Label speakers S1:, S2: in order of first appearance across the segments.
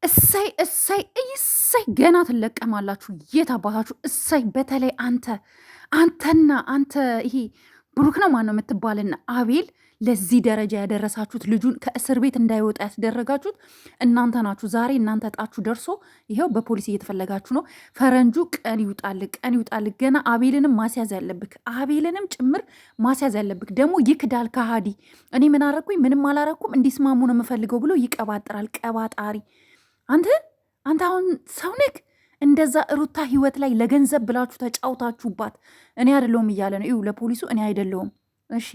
S1: እሰይ እሰይ እሰይ ገና ትለቀማላችሁ። የት አባታችሁ እሰይ። በተለይ አንተ ይሄ ብሩክ ነው ማን ነው የምትባልና አቤል ለዚህ ደረጃ ያደረሳችሁት ልጁን ከእስር ቤት እንዳይወጣ ያስደረጋችሁት እናንተ ናችሁ። ዛሬ እናንተ እጣችሁ ደርሶ ይኸው በፖሊስ እየተፈለጋችሁ ነው። ፈረንጁ ቀን ይውጣል። ገና አቤልንም ማስያዝ ያለብክ አቤልንም ጭምር ማስያዝ ያለብክ። ደግሞ ይክዳል ከሃዲ። እኔ ምን አረኩኝ? ምንም አላረኩም፣ እንዲስማሙ ነው የምፈልገው ብሎ ይቀባጥራል። ቀባጣሪ አንተ አሁን ሰው ነክ እንደዛ ሩታ ህይወት ላይ ለገንዘብ ብላችሁ ተጫውታችሁባት። እኔ አይደለሁም እያለ ነው። ይኸው ለፖሊሱ እኔ አይደለሁም እሺ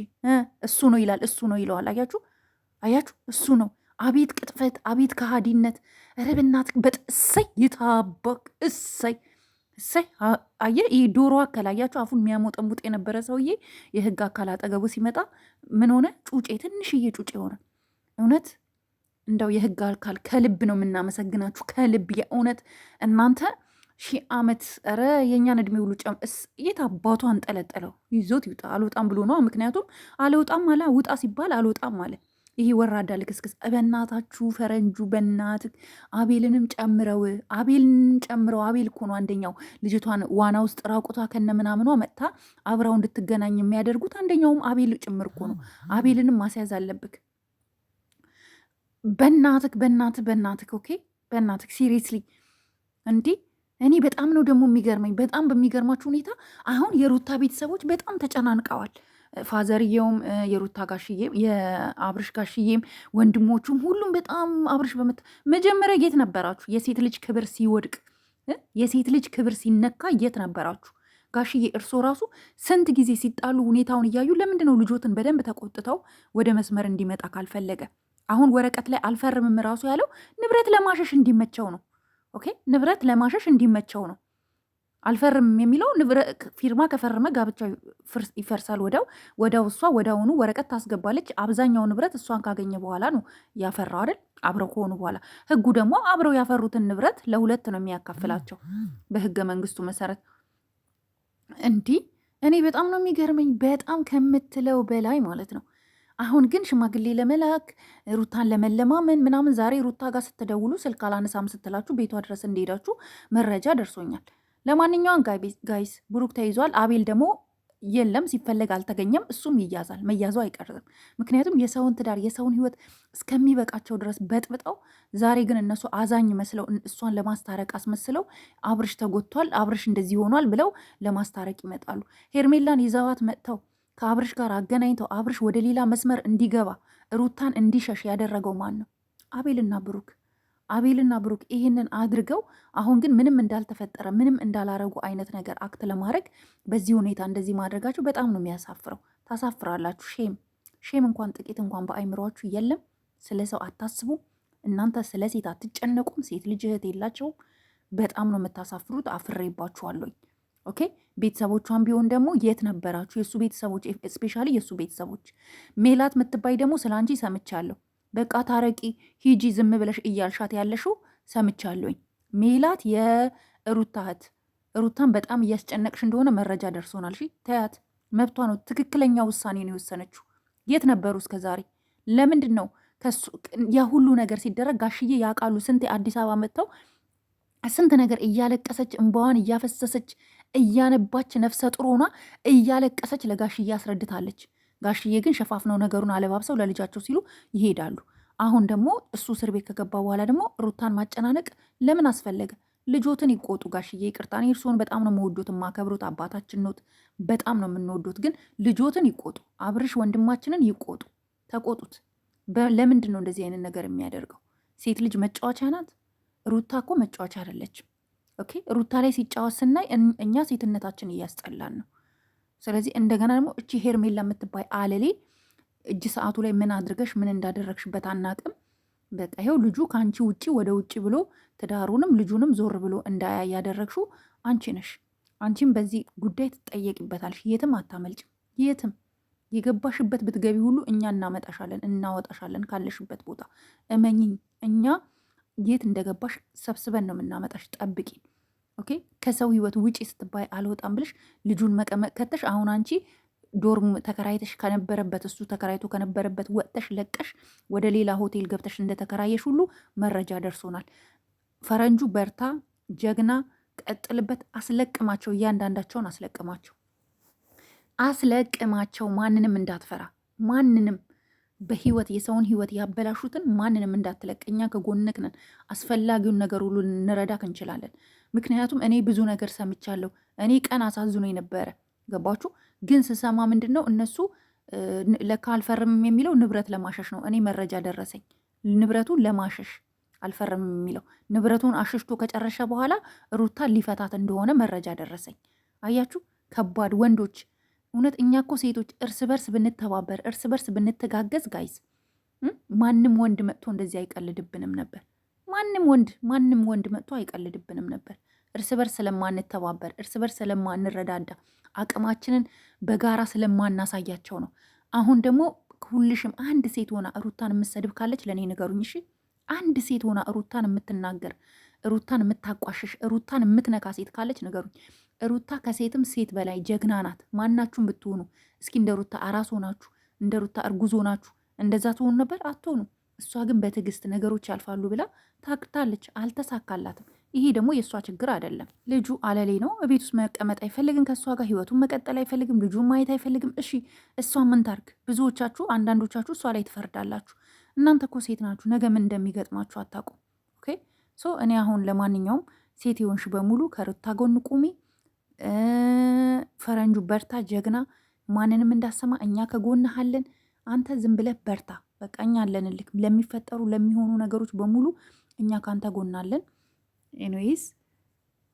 S1: እሱ ነው ይላል። እሱ ነው ይለዋል። አያችሁ እሱ ነው። አቤት ቅጥፈት፣ አቤት ከሃዲነት። ኧረ በእናትህ እሰይ ይታበቅ እሰይ። አየ ይህ ዶሮ አካል አያችሁ፣ አፉን የሚያሞጠሙጥ የነበረ ሰውዬ የህግ አካል አጠገቡ ሲመጣ ምን ሆነ? ጩጬ፣ ትንሽዬ ጩጬ ሆነ። እውነት እንደው የህግ አካል ከልብ ነው የምናመሰግናችሁ፣ ከልብ የእውነት እናንተ 1000 ዓመት ረ የእኛን እድሜ ሁሉ የት አባቱ አንጠለጠለው ይዞት ይውጣ። አልወጣም ብሎ ነው። ምክንያቱም አልወጣም አለ። ውጣ ሲባል አልወጣም አለ። ይሄ ወራዳ ልክስክስ። በእናታችሁ ፈረንጁ በእናት አቤልንም ጨምረው አቤል እኮ ነው አንደኛው ልጅቷን ዋና ውስጥ ራቁቷ ከነ ምናምኗ መጥታ አብረው እንድትገናኝ የሚያደርጉት አንደኛውም አቤል ጭምር እኮ ነው። አቤልንም ማስያዝ አለብክ። በእናትክ ኦኬ፣ በእናትክ ሲሪየስሊ እንዲህ እኔ በጣም ነው ደግሞ የሚገርመኝ። በጣም በሚገርማችሁ ሁኔታ አሁን የሩታ ቤተሰቦች በጣም ተጨናንቀዋል። ፋዘርየውም የሩታ ጋሽዬም የአብርሽ ጋሽዬም ወንድሞቹም ሁሉም በጣም አብርሽ መጀመሪያ የት ነበራችሁ? የሴት ልጅ ክብር ሲወድቅ የሴት ልጅ ክብር ሲነካ የት ነበራችሁ? ጋሽዬ እርሶ ራሱ ስንት ጊዜ ሲጣሉ ሁኔታውን እያዩ ለምንድን ነው ልጆትን በደንብ ተቆጥተው ወደ መስመር እንዲመጣ ካልፈለገ አሁን ወረቀት ላይ አልፈርምም ራሱ ያለው ንብረት ለማሸሽ እንዲመቸው ነው። ኦኬ ንብረት ለማሸሽ እንዲመቸው ነው። አልፈርምም የሚለው ፊርማ ከፈረመ ጋብቻ ይፈርሳል። ወዳው እሷ ወዳውኑ ወረቀት ታስገባለች። አብዛኛው ንብረት እሷን ካገኘ በኋላ ነው ያፈራው አይደል? አብረው ከሆኑ በኋላ ህጉ ደግሞ አብረው ያፈሩትን ንብረት ለሁለት ነው የሚያካፍላቸው በህገ መንግስቱ መሰረት። እንዲህ እኔ በጣም ነው የሚገርመኝ፣ በጣም ከምትለው በላይ ማለት ነው። አሁን ግን ሽማግሌ ለመላክ ሩታን ለመለማመን ምናምን ዛሬ ሩታ ጋር ስትደውሉ ስልክ አላነሳም ስትላችሁ ቤቷ ድረስ እንደሄዳችሁ መረጃ ደርሶኛል። ለማንኛውም ጋይስ ብሩክ ተይዟል። አቤል ደግሞ የለም ሲፈለግ አልተገኘም። እሱም ይያዛል፣ መያዙ አይቀርም። ምክንያቱም የሰውን ትዳር የሰውን ህይወት እስከሚበቃቸው ድረስ በጥብጠው፣ ዛሬ ግን እነሱ አዛኝ መስለው እሷን ለማስታረቅ አስመስለው አብርሽ ተጎድቷል፣ አብርሽ እንደዚህ ሆኗል ብለው ለማስታረቅ ይመጣሉ። ሄርሜላን ይዘዋት መጥተው ከአብርሽ ጋር አገናኝተው አብርሽ ወደ ሌላ መስመር እንዲገባ ሩታን እንዲሸሽ ያደረገው ማን ነው? አቤልና ብሩክ ይህንን አድርገው አሁን ግን ምንም እንዳልተፈጠረ ምንም እንዳላረጉ አይነት ነገር አክት ለማድረግ በዚህ ሁኔታ እንደዚህ ማድረጋችሁ በጣም ነው የሚያሳፍረው። ታሳፍራላችሁ። ሼም እንኳን ጥቂት እንኳን በአይምሯችሁ የለም። ስለ ሰው አታስቡም እናንተ። ስለ ሴት አትጨነቁም። ሴት ልጅ እህት የላቸውም። በጣም ነው የምታሳፍሩት። አፍሬባችኋለሁኝ። ኦኬ ቤተሰቦቿን ቢሆን ደግሞ የት ነበራችሁ? የእሱ ቤተሰቦች ስፔሻሊ የእሱ ቤተሰቦች። ሜላት ምትባይ ደግሞ ስለ አንቺ ሰምቻለሁ። በቃ ታረቂ ሂጂ ዝም ብለሽ እያልሻት ያለሽው ሰምቻለሁኝ። ሜላት የሩታ እህት፣ ሩታን በጣም እያስጨነቅሽ እንደሆነ መረጃ ደርሶናል። እሺ ተያት፣ መብቷ ነው። ትክክለኛ ውሳኔ ነው የወሰነችው። የት ነበሩ እስከ ዛሬ? ለምንድን ነው የሁሉ ነገር ሲደረግ ጋሽዬ ያውቃሉ። ስንት አዲስ አበባ መጥተው ስንት ነገር እያለቀሰች እንባዋን እያፈሰሰች እያነባች ነፍሰ ጡር ሆና እያለቀሰች ለጋሽዬ አስረድታለች። ጋሽዬ ግን ሸፋፍነው ነገሩን አለባብሰው ለልጃቸው ሲሉ ይሄዳሉ። አሁን ደግሞ እሱ እስር ቤት ከገባ በኋላ ደግሞ ሩታን ማጨናነቅ ለምን አስፈለገ? ልጆትን ይቆጡ ጋሽዬ። ይቅርታ እኔ እርስዎን በጣም ነው የምወዶት የማከብሮት፣ አባታችን ኖት፣ በጣም ነው የምንወዶት። ግን ልጆትን ይቆጡ፣ አብርሽ ወንድማችንን ይቆጡ፣ ተቆጡት። ለምንድን ነው እንደዚህ አይነት ነገር የሚያደርገው? ሴት ልጅ መጫወቻ ናት። ሩታ እኮ መጫወቻ አይደለችም። ኦኬ ሩታ ላይ ሲጫወት ስናይ እኛ ሴትነታችን እያስጠላን ነው። ስለዚህ እንደገና ደግሞ እቺ ሄርሜላ የምትባይ አለሌ እጅ ሰዓቱ ላይ ምን አድርገሽ ምን እንዳደረግሽበት አናቅም። በቃ ይኸው ልጁ ከአንቺ ውጭ ወደ ውጭ ብሎ ትዳሩንም ልጁንም ዞር ብሎ እንዳያ ያደረግሽው አንቺ ነሽ። አንቺም በዚህ ጉዳይ ትጠየቂበታለሽ። የትም አታመልጭም። የትም የገባሽበት ብትገቢ ሁሉ እኛ እናመጣሻለን፣ እናወጣሻለን ካለሽበት ቦታ። እመኝኝ እኛ የት እንደገባሽ ሰብስበን ነው የምናመጣሽ። ጠብቂ። ኦኬ ከሰው ህይወት ውጪ ስትባይ አልወጣም ብለሽ ልጁን መቀመቅ ከተሽ አሁን አንቺ ዶርም ተከራይተሽ ከነበረበት እሱ ተከራይቶ ከነበረበት ወጥተሽ ለቀሽ ወደ ሌላ ሆቴል ገብተሽ እንደተከራየሽ ሁሉ መረጃ ደርሶናል። ፈረንጁ በርታ፣ ጀግና፣ ቀጥልበት፣ አስለቅማቸው፣ እያንዳንዳቸውን አስለቅማቸው። ማንንም እንዳትፈራ፣ ማንንም በህይወት የሰውን ህይወት ያበላሹትን ማንንም እንዳትለቅ። እኛ ከጎንክ ነን። አስፈላጊውን ነገር ሁሉ ልንረዳክ እንችላለን። ምክንያቱም እኔ ብዙ ነገር ሰምቻለሁ። እኔ ቀን አሳዝኖ ነበረ። ገባችሁ? ግን ስሰማ ምንድን ነው እነሱ ለካ አልፈርምም የሚለው ንብረት ለማሸሽ ነው። እኔ መረጃ ደረሰኝ። ንብረቱን ለማሸሽ አልፈርምም የሚለው ንብረቱን አሸሽቶ ከጨረሰ በኋላ ሩታ ሊፈታት እንደሆነ መረጃ ደረሰኝ። አያችሁ? ከባድ ወንዶች እውነት እኛ እኮ ሴቶች እርስ በርስ ብንተባበር እርስ በርስ ብንተጋገዝ ጋይዝ ማንም ወንድ መጥቶ እንደዚህ አይቀልድብንም ነበር። ማንም ወንድ መጥቶ አይቀልድብንም ነበር። እርስ በርስ ስለማንተባበር እርስ በርስ ስለማንረዳዳ አቅማችንን በጋራ ስለማናሳያቸው ነው። አሁን ደግሞ ሁልሽም አንድ ሴት ሆና ሩታን የምትሰድብ ካለች ለእኔ ንገሩኝ እሺ። አንድ ሴት ሆና ሩታን የምትናገር ሩታን የምታቋሽሽ ሩታን የምትነካ ሴት ካለች ንገሩኝ። ሩታ ከሴትም ሴት በላይ ጀግና ናት። ማናችሁም ብትሆኑ እስኪ እንደ ሩታ አራስ ሆናችሁ እንደ ሩታ እርጉዝ ሆናችሁ እንደዛ ትሆኑ ነበር? አትሆኑ። እሷ ግን በትዕግስት ነገሮች ያልፋሉ ብላ ታክታለች፣ አልተሳካላትም። ይሄ ደግሞ የእሷ ችግር አይደለም። ልጁ አለሌ ነው። ቤት ውስጥ መቀመጥ አይፈልግም። ከእሷ ጋር ህይወቱን መቀጠል አይፈልግም። ልጁን ማየት አይፈልግም። እሺ እሷ ምን ታርግ? ብዙዎቻችሁ አንዳንዶቻችሁ እሷ ላይ ትፈርዳላችሁ። እናንተ እኮ ሴት ናችሁ። ነገ ምን እንደሚገጥማችሁ አታውቁም። ኦኬ ሶ እኔ አሁን ለማንኛውም ሴት የሆንሽ በሙሉ ከሩታ ጎን ቁሚ። ፈረንጁ በርታ፣ ጀግና፣ ማንንም እንዳሰማ እኛ ከጎንህ አለን። አንተ ዝም ብለህ በርታ። በቃ እኛ አለንልክ። ለሚፈጠሩ ለሚሆኑ ነገሮች በሙሉ እኛ ካንተ ጎን አለን። ኤኒዌይስ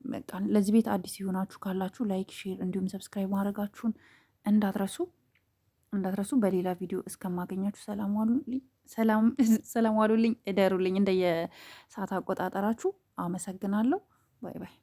S1: በቃ ለዚህ ቤት አዲስ የሆናችሁ ካላችሁ ላይክ፣ ሼር እንዲሁም ሰብስክራይብ ማድረጋችሁን እንዳትረሱ። በሌላ ቪዲዮ እስከማገኛችሁ ሰላም ዋሉልኝ፣ እደሩልኝ እንደየሰዓት አቆጣጠራችሁ። አመሰግናለሁ። ባይ ባይ።